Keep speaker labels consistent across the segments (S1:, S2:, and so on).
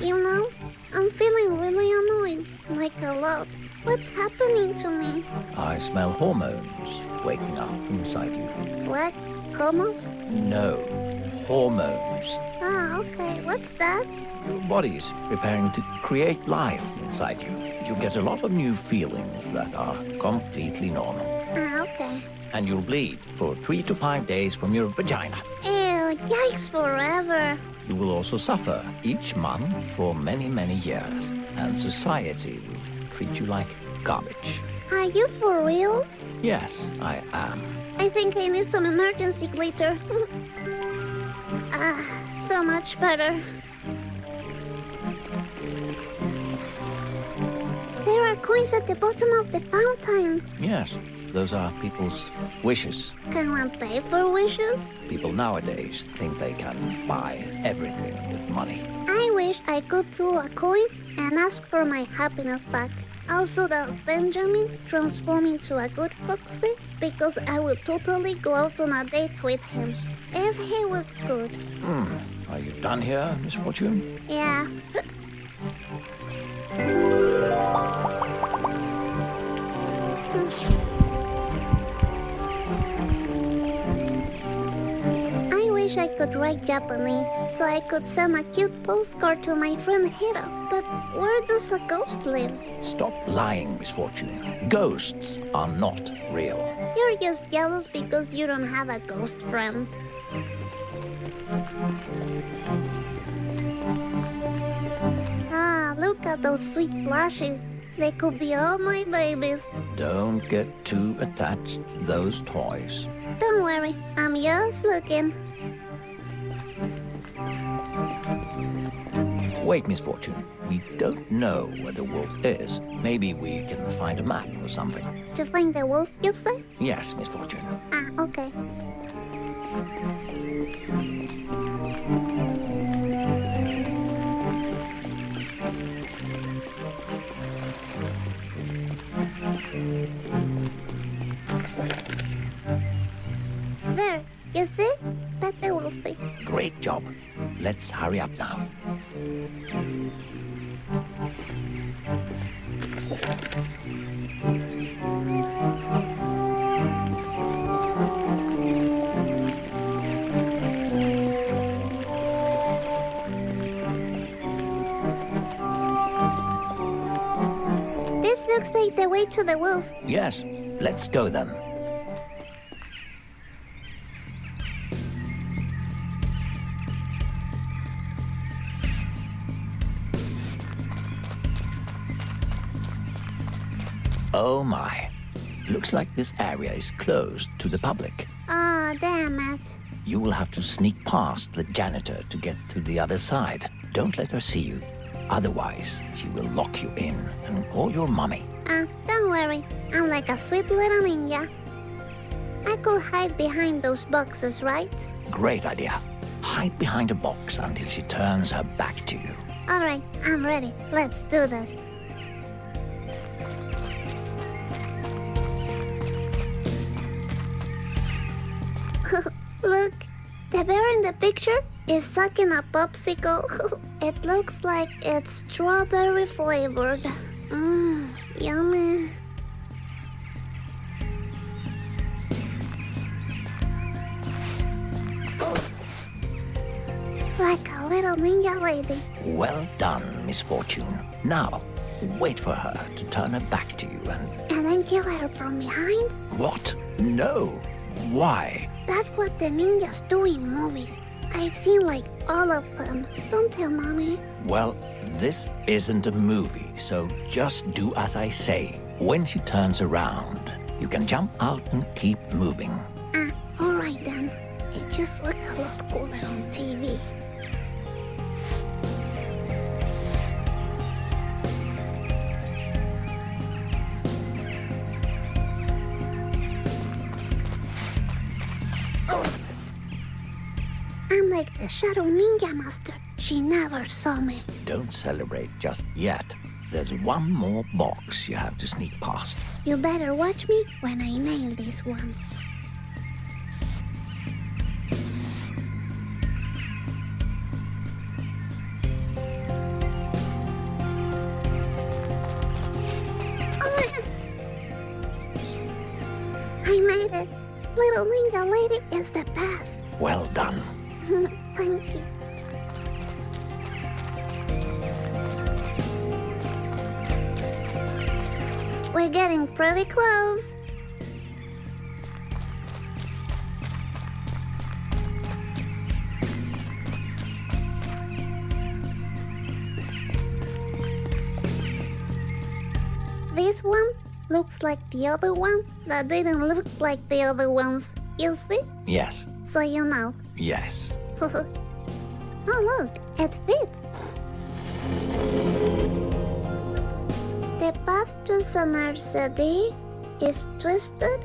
S1: You know, I'm feeling really annoyed, like a lot. What's happening to me?
S2: I smell hormones waking up inside you.
S1: What? Homos?
S2: No, hormones.
S1: Ah, okay. What's that?
S2: Your body's preparing to create life inside you. You'll get a lot of new feelings that are completely normal.
S1: Ah, okay.
S2: And you'll bleed for 3 to 5 days from your vagina.
S1: Ew, yikes forever.
S2: You will also suffer each month for many, many years. And society will treat you like garbage.
S1: Are you for real?
S2: Yes, I am.
S1: I think I need some emergency glitter. So much better. There are coins at the bottom of the fountain.
S2: Yes, those are people's wishes.
S1: Can one pay for wishes?
S2: People nowadays think they can buy everything with money.
S1: I wish I could throw a coin and ask for my happiness back. Also that Benjamin transform into a good foxy, because I would totally go out on a date with him. If he was good.
S2: Are you done here, Misfortune?
S1: Yeah. I wish I could write Japanese so I could send a cute postcard to my friend Hiro. But where does a ghost live?
S2: Stop lying, Misfortune. Ghosts are not real.
S1: You're just jealous because you don't have a ghost friend. Ah, look at those sweet blushes. They could be all my babies.
S2: Don't get too attached to those toys.
S1: Don't worry, I'm just looking.
S2: Wait, Misfortune. We don't know where the wolf is. Maybe we can find a map or something.
S1: To find the wolf, you say?
S2: Yes, Misfortune.
S1: Ah, okay. There, you see? Pet the wolfie.
S2: Great job. Let's hurry up now.
S1: This looks like the way to the wolf.
S2: Yes, let's go then. Oh my. Looks like this area is closed to the public.
S1: Ah, damn it.
S2: You will have to sneak past the janitor to get to the other side. Don't let her see you. Otherwise, she will lock you in and call your mommy.
S1: Don't worry. I'm like a sweet little ninja. I could hide behind those boxes, right?
S2: Great idea. Hide behind a box until she turns her back to you.
S1: All right, I'm ready. Let's do this. Look, the bear in the picture is sucking a popsicle. It looks like it's strawberry flavored. Yummy. Like a little ninja lady.
S2: Well done, Misfortune. Now, wait for her to turn her back to you
S1: And then kill her from behind?
S2: What? No. Why?
S1: That's what the ninjas do in movies. I've seen like all of them. Don't tell mommy.
S2: Well, this isn't a movie, so just do as I say. When she turns around, you can jump out and keep moving.
S1: Alright then. It just looked a lot cooler on TV. I'm like the Shadow Ninja Master. She never saw me.
S2: Don't celebrate just yet. There's one more box you have to sneak past.
S1: You better watch me when I nail this one. I made it. Little ninja lady is the best.
S2: Well done.
S1: Thank you. We're getting pretty close. This one looks like the other one that didn't look like the other ones. You see?
S2: Yes.
S1: So you know.
S2: Yes.
S1: Oh look, it fits. The path to Sonar City is twisted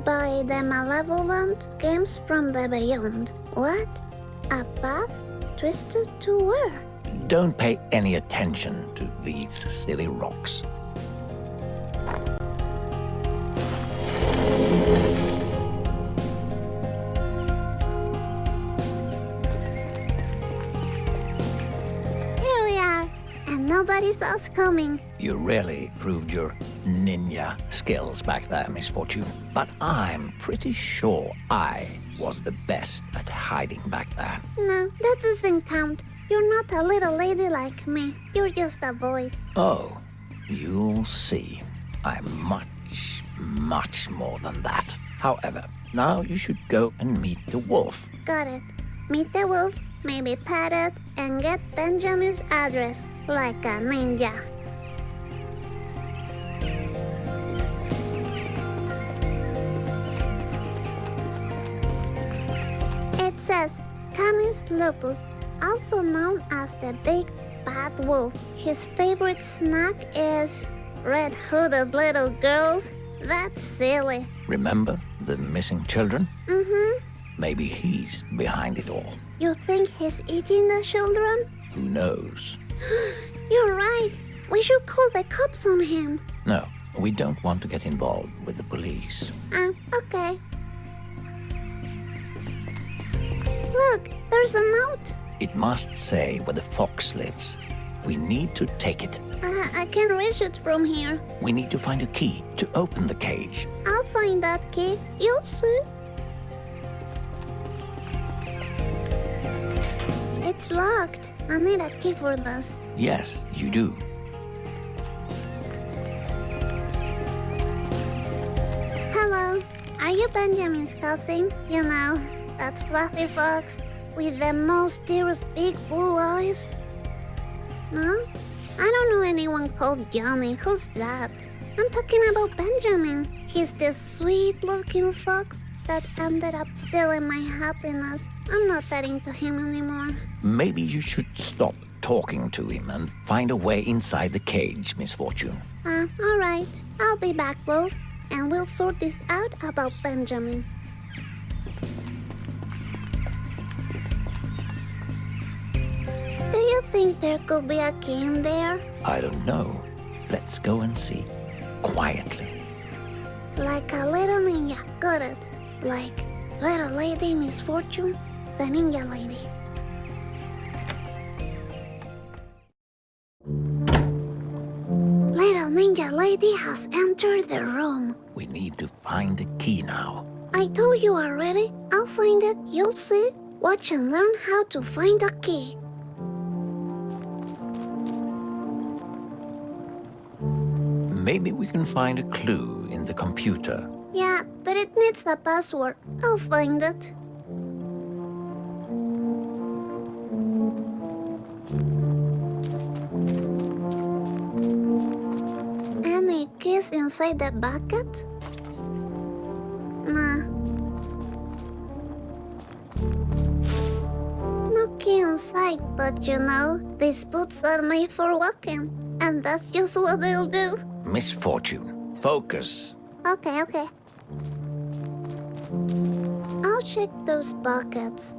S1: by the malevolent games from the beyond. What? A path twisted to where?
S2: Don't pay any attention to these silly rocks.
S1: Here we are, and nobody saw us coming.
S2: You really proved your ninja skills back there, Misfortune. But I'm pretty sure I was the best at hiding back there.
S1: No, that doesn't count. You're not a little lady like me. You're just a voice.
S2: Oh, you'll see. I'm much, much more than that. However, now you should go and meet the wolf.
S1: Got it. Meet the wolf, maybe pet it, and get Benjamin's address like a ninja. It says Canis lupus, also known as the big bad wolf. His favorite snack is red-hooded little girls. That's silly.
S2: Remember the missing children?
S1: Mm-hmm.
S2: Maybe he's behind it all.
S1: You think he's eating the children?
S2: Who knows?
S1: You're right. We should call the cops on him.
S2: No, we don't want to get involved with the police.
S1: Okay. Look, there's a note.
S2: It must say where the fox lives. We need to take it.
S1: I can reach it from here.
S2: We need to find a key to open the cage.
S1: I'll find that key. You'll see. It's locked. I need a key for this.
S2: Yes, you do.
S1: Hello. Are you Benjamin's cousin? You know, that fluffy fox with the most dearest big blue eyes? No? I don't know anyone called Johnny. Who's that? I'm talking about Benjamin. He's the sweet-looking fox that ended up stealing my happiness. I'm not that into him anymore.
S2: Maybe you should stop talking to him and find a way inside the cage, Misfortune.
S1: All right. I'll be back, Wolf, and we'll sort this out about Benjamin. Do you think there could be a key in there?
S2: I don't know. Let's go and see. Quietly.
S1: Like a little ninja, got it. Like little lady Misfortune, the ninja lady. Little ninja lady has entered the room.
S2: We need to find a key now.
S1: I told you already. I'll find it, you'll see. Watch and learn how to find a key.
S2: Maybe we can find a clue in the computer.
S1: Yeah, but it needs a password. I'll find it. Any keys inside the bucket? Nah. No key inside, but you know, these boots are made for walking. And that's just what they'll do.
S2: Misfortune. Focus.
S1: Okay. I'll check those buckets.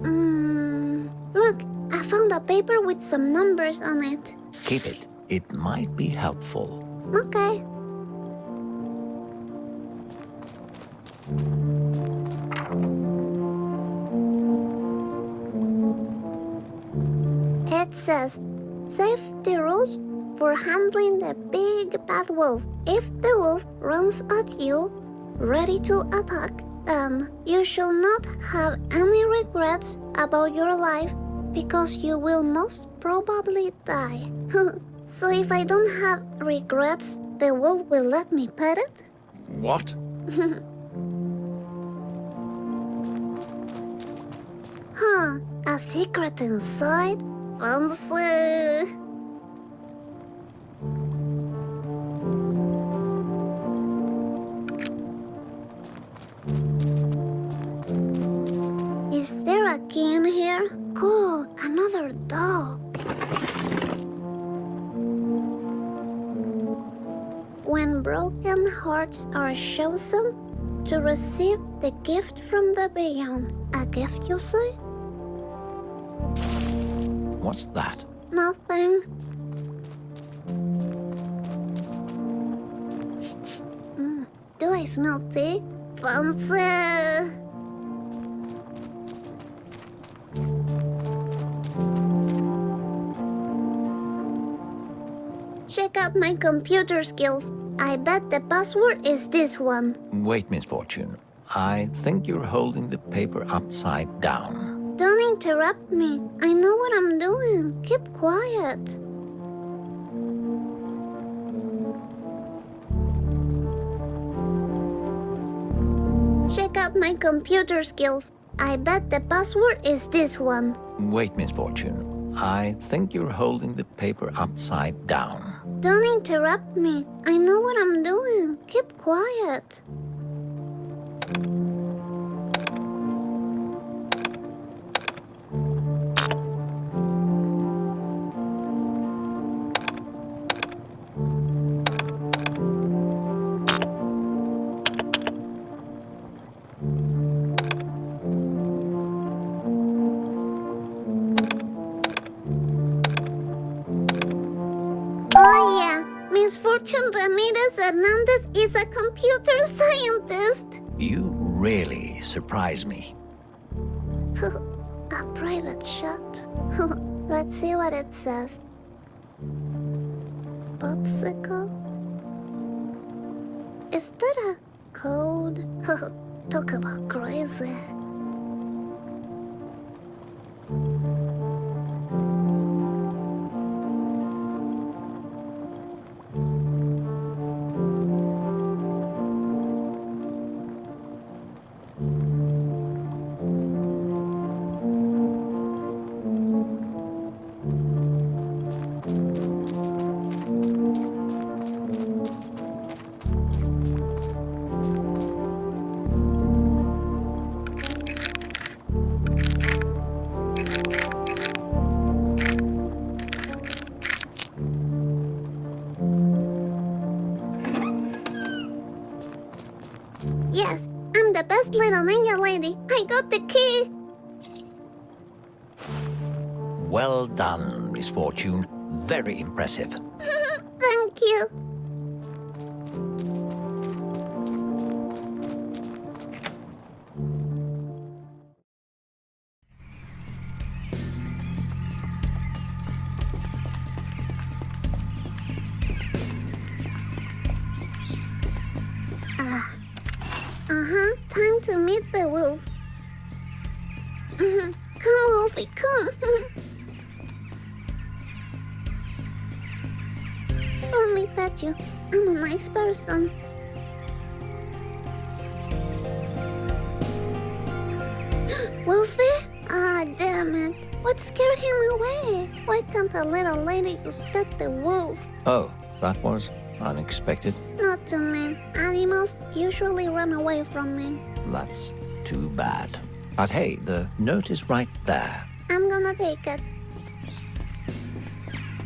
S1: Look, I found a paper with some numbers on it.
S2: Keep it. It might be helpful.
S1: Okay. It says, safety rules for handling the big bad wolf. If the wolf runs at you, ready to attack, then you shall not have any regrets about your life because you will most probably die. So if I don't have regrets, the wolf will let me pet it?
S2: What?
S1: Huh, a secret inside? Fancy. Is there a key in here? Cool, another doll. When broken hearts are chosen to receive the gift from the beyond. A gift, you say?
S2: What's that?
S1: Nothing. Do I smell tea? Fancy. Check out my computer skills. I bet the password is this one.
S2: Wait, Misfortune. I think you're holding the paper upside down.
S1: Don't interrupt me. I know what I'm doing. Keep quiet. Check out my computer skills. I bet the password is this one.
S2: Wait, Misfortune. I think you're holding the paper upside down.
S1: Don't interrupt me. I know what I'm doing. Keep quiet. Oh yeah, Misfortune Ramirez Hernandez is a computer scientist.
S2: You really surprise me.
S1: A private shot. Let's see what it says. Popsicle? Is that a code? Talk about crazy. Yes, I'm the best little ninja lady. I got the key.
S2: Well done, Misfortune. Very impressive.
S1: Thank you. Time to meet the wolf. Come, Wolfie, come. Let me pet you. I'm a nice person. Wolfie? Ah, damn it. What scared him away? Why can't a little lady just pet the wolf?
S2: Oh, that was unexpected.
S1: Not to me. Animals usually run away from me.
S2: That's too bad. But hey, the note is right there.
S1: I'm gonna take it.